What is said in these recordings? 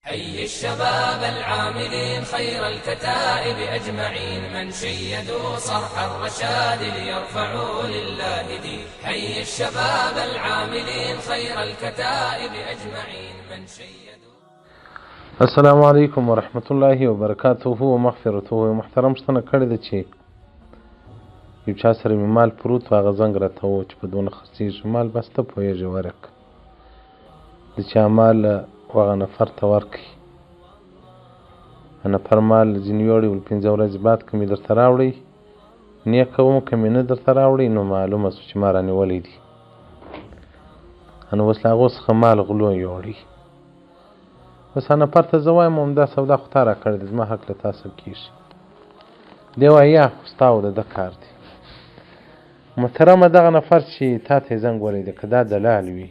حي الشباب العاملين خير الكتائب أجمعين، من شيدوا صرح الرشاد ليرفعوا لله دين. حي الشباب العاملين خير الكتائب أجمعين، من شيدوا. السلام علیکم ورحمت الله وبرکاته ومغفرته. محترم شتنه کړی ده چې یو چا سره مې مال پروت و، هغه زنګ راته ووه چې په دونه خرڅېږي مال، بس ته پوهېږې ورک د چا مال هغه نفر ته ورکړي. نفر مال ځینې ویوړی ول 5 ورځې بعد که مې درته راوړی نیکه وم، که مې نه درته راوړی نو معلومه شو چې ما رانیولی دي. نو اوس له هغو څخه مال غلو یوړی. اوس هغه نفر ته زه وایم همدا سودا خو تا راکړې ده، زما حق له تا سره کېږي. دی وایي یا خو ستا او د ده کار دی. محترمه دغه نفر چې تا ته یې زنګ وهلی دی، که دا دلال وي،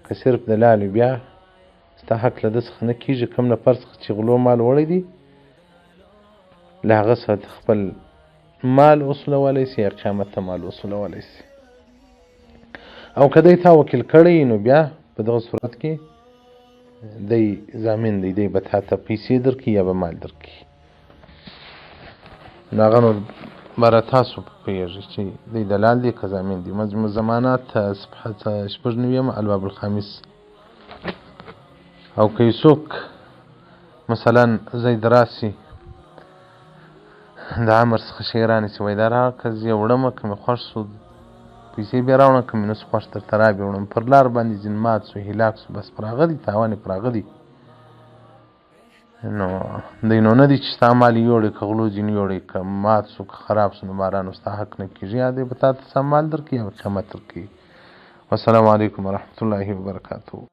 که صرف دلال وي، بیا ستا حق له ده څخه نه کېږي. کوم نفر څخه چې غلو مال وړی دی له هغه څخه خپل مال وصولولی سي یا قیامت ته مال وصولولی سي. او که دی تا وکیل کړی نو بیا په دغه صورت کې دی ضامن دی، دی به تا ته پیسې درکړي یا به مال درکړي. نو هغه نو باره تاسو پوهېږئ چې دی دلال دی که ضامن دی. مجموع زمانات صفحه 96 الباب الخامس. او که یو څوک مثلا زید راسي د عمر څخه شی رانیسي، وایي دا راغه که زه یې وړمه، که مې خوښ سو پیسې بیا راوړم، که مې نه سو خوښ درته رابیا وړم. پر لار باندې ځین مات سو، هلاک سو، بس پر هغه دي تاوان یې پر هغه دی. نو دی نو نه دی چې ستا مال یې یوړی، که غلو ځینې یوړی، که مات سو، که خراب سو، نو باران ستا حق نه کېږي. یا دی به تا ته سم مال درکړي یا به قیمت درکړي. والسلام علیکم ورحمة الله وبرکاته.